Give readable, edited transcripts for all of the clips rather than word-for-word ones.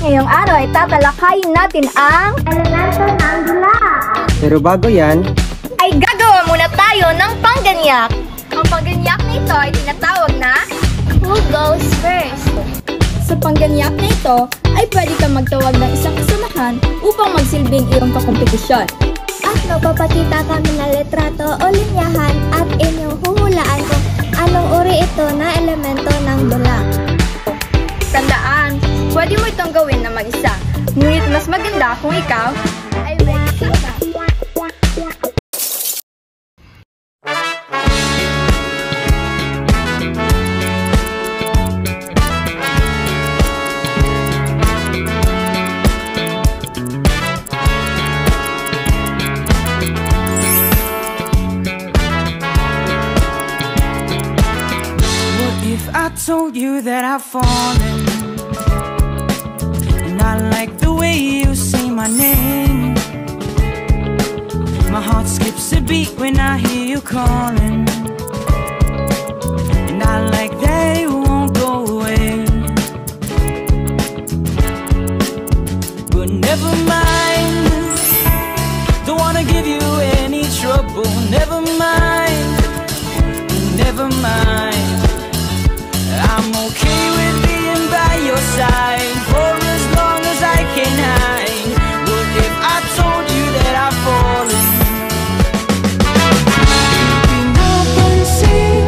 Ngayong araw ay tatalakayin natin ang elemento ng dula. Pero bago yan, ay gagawa muna tayo ng pangganyak. Ang pangganyak na ito ay tinatawag na Who Goes First. Sa pangganyak na ito ay pwede kang magtawag ng isang kasamahan upang magsilbing iyong kakompetisyon. At magpapakita kami ng litrato o linyahan at inyong huhulaan kung anong uri ito na elemento ng dula. Tandaan, pwede mo itong gawin na mag-isa. Ngunit mas maganda kung ikaw ay may kasama. I told you that I've fallen, and I like the way you say my name. My heart skips a beat when I hear you calling, and I like that you won't go away. But never mind, don't wanna give you any trouble. Never mind, never mind, I'm okay with being by your side for as long as I can hide. What if I told you that I've fallen? Pinapansin,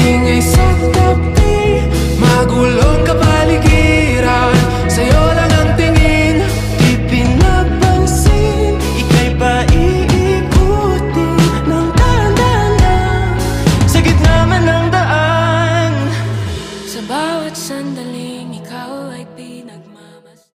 ingay sa tabi, magulong kapaligiran, sa'yo lang ang tingin. Di pinapansin, ika'y pa iikutin ng dahan-dahan sa gitna man ng daan. Sa bawat sandaling ikaw ay pinagmamas.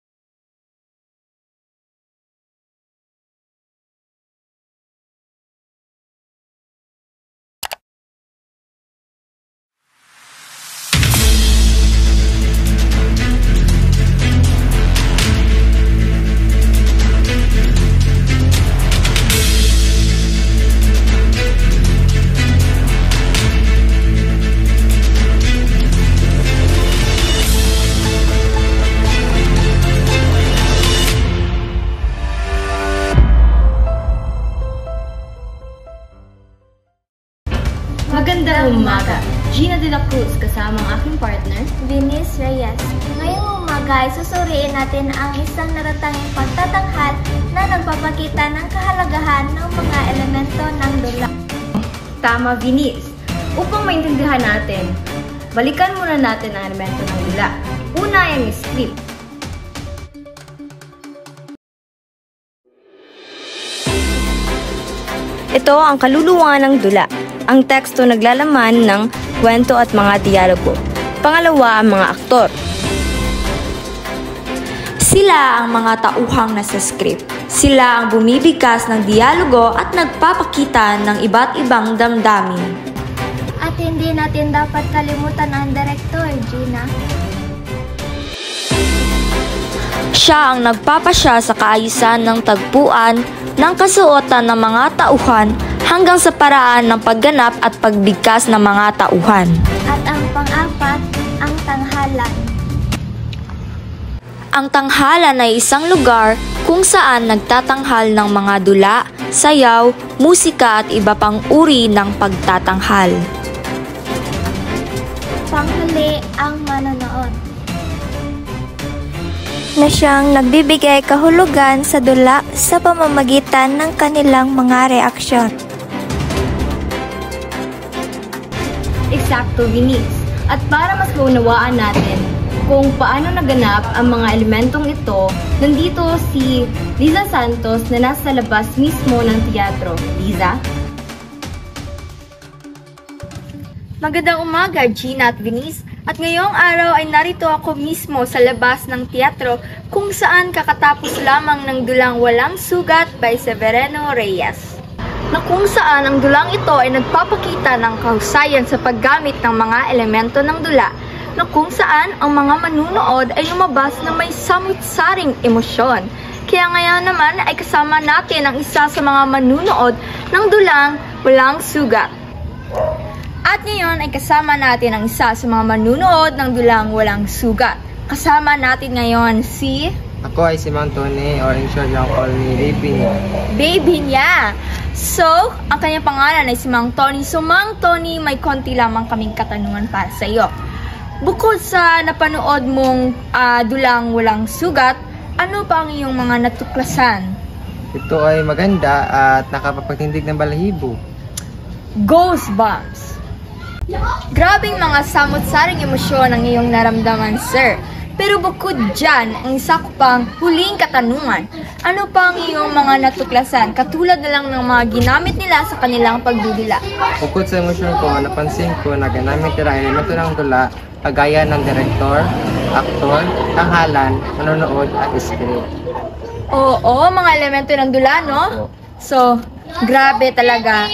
Magandang umaga! Gina de la Cruz kasama ang aking partner, Venice Reyes. Ngayong umaga ay susuriin natin ang isang natatanging pagtatanghal na nagpapakita ng kahalagahan ng mga elemento ng dula. Tama, Venice. Upang maintindihan natin, balikan muna natin ang elemento ng dula. Una ay ang script. Ito ang kaluluwa ng dula. Ang teksto naglalaman ng kwento at mga dialogo. Pangalawa, ang mga aktor. Sila ang mga tauhang nasa script. Sila ang bumibigkas ng dialogo at nagpapakita ng iba't ibang damdamin. At hindi natin dapat kalimutan ang director, Gina. Siya ang nagpapasya sa kaayusan ng tagpuan ng kasuotan ng mga tauhan hanggang sa paraan ng pagganap at pagbigkas ng mga tauhan. At ang pang-apat, ang tanghalan. Ang tanghalan ay isang lugar kung saan nagtatanghal ng mga dula, sayaw, musika at iba pang uri ng pagtatanghal. Panghuli, ang manonood. Na siyang nagbibigay kahulugan sa dula sa pamamagitan ng kanilang mga reaksyon. Eksakto, Venice. At para mas maunawaan natin kung paano naganap ang mga elementong ito, nandito si Liza Santos na nasa labas mismo ng teatro. Liza? Magandang umaga, Gina at Venice. At ngayong araw ay narito ako mismo sa labas ng teatro kung saan kakatapos lamang ng dulang Walang Sugat by Severino Reyes. Na kung saan ang dulang ito ay nagpapakita ng kahusayan sa paggamit ng mga elemento ng dula, na kung saan ang mga manunood ay lumabas na may samut-saring emosyon. Kaya ngayon naman ay kasama natin ang isa sa mga manunood ng dulang Walang Sugat. At ngayon ay kasama natin ang isa sa mga manunood ng dulang Walang Sugat. Kasama natin ngayon si Ako ay si Mang Tony, or in short lang call me Baby. Baby niya! So, ang kanyang pangalan ay si Mang Tony. So, Mang Tony, may konti lamang kaming katanungan para sa iyo. Bukod sa napanood mong Dulang Walang Sugat, ano pa ang iyong mga natuklasan? Ito ay maganda at nakapagpatindig ng balahibo. Goosebumps! Grabing mga samot-saring emosyon ang iyong naramdaman, sir. Pero bukod dyan, ang isa ko pang huling katanungan. Ano pa ang iyong mga natuklasan, katulad na lang ng mga ginamit nila sa kanilang pagdudula? Bukod sa emosyon ko, napansin ko na ginamit nila ang elemento ng dula kagaya ng direktor, aktor, tanghalan, manonood at script. Oo, mga elemento ng dula, no? So, grabe talaga.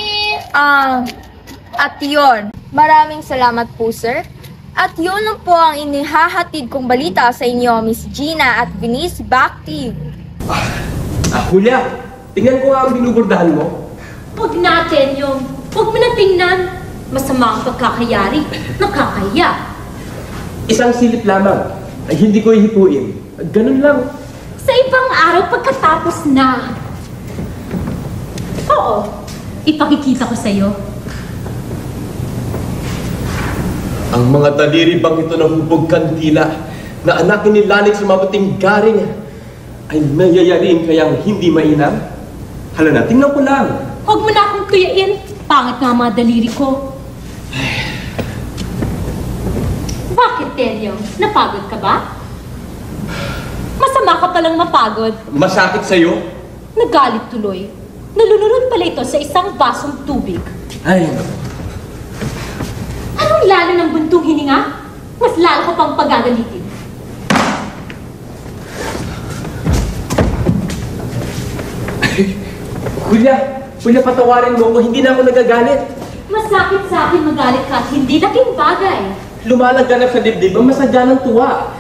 At yun, maraming salamat po, sir. At yun lang po ang inihahatid kong balita sa inyo, Miss Gina at Venice. Back to you. Julia, tingnan ko nga ang binubordahan mo. Huwag natin yung, huwag mo na tingnan. Masama ang pagkakayari. Nakakaya. Isang silip lamang ay hindi ko ihipuin. Ganun lang. Sa ibang araw pagkatapos na. Oo, ipakikita ko sa'yo. Ang mga daliri bang ito ng hubog kandila na anak ni Lanik sa mabuting garing ay mayayariin kayang hindi mainam? Hala na, tingnan ko lang. Huwag mo na akong tuyain. Pangit nga mga daliri ko. Bakit, Telio? Napagod ka ba? Masama ka palang mapagod. Masakit sa'yo? Nagalit tuloy. Nalulunod pala ito sa isang basong tubig. Ay, naku. Anong lalo ng buntong hininga? Mas lalo ko pang pagagalitin. Julia, patawarin mo ko, hindi na ako nagagalit. Masakit sa akin magalit ka at hindi laking bagay. Lumalaganap sa dibdib ang masaganang tuwa.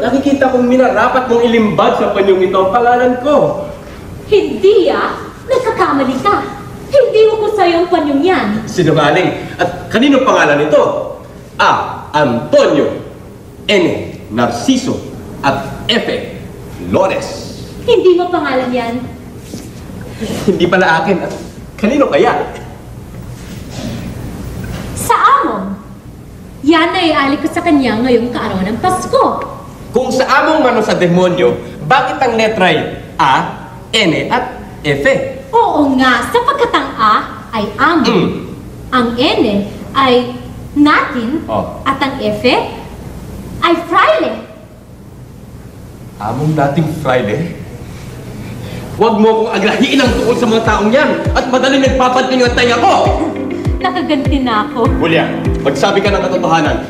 Nakikita kong minarapat mong ilimbag sa panyong ito ang pangalan ko. Hindi nagkakamali ka. Hindi ko sa'yo ang panyong yan. Sinungaling. At kanino pangalan ito? A. Antonio. N. Narciso. At F. Flores. Hindi mo pangalan yan. Hindi pala akin. At kanino kaya? Sa among. Yan ay alik ko sa kanya ngayong kaarawan ng Pasko. Kung sa among mano sa demonyo, bakit ang letra ay A, N, at F? Oo nga, sapagkat ang A ay among. Ang N ay natin. At ang F ay fraile. Among nating fraile? Huwag mo akong aglahiin ang tuon sa mga taong yan at madaling nagpapanting ang tayo ako! Nakaganti na ako. Julia, magsabi ka ng katotohanan.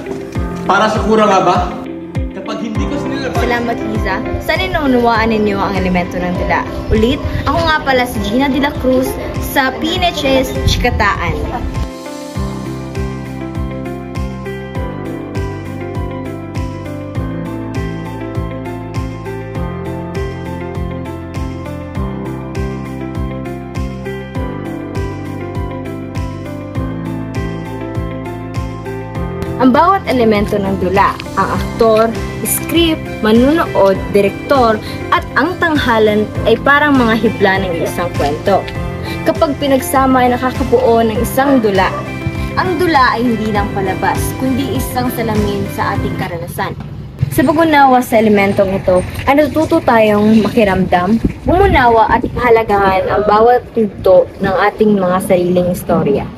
Para sa kura nga ba? Kapag hindi ko sinilabas... Salamat, Liza. Sana inuunawaan ninyo ang elemento ng dula. Ulit, ako nga pala si Gina de la Cruz sa PNHS Chikataan. Ang bawat elemento ng dula, ang aktor, script, manunood, direktor, at ang tanghalan ay parang mga hibla ng isang kwento. Kapag pinagsama ay nakakabuo ng isang dula. Ang dula ay hindi lang palabas, kundi isang salamin sa ating karanasan. Sa pag-unawa sa elementong ito, ay natututo tayong makiramdam, umunawa at ipahalagahan ang bawat tugto ng ating mga sariling istorya.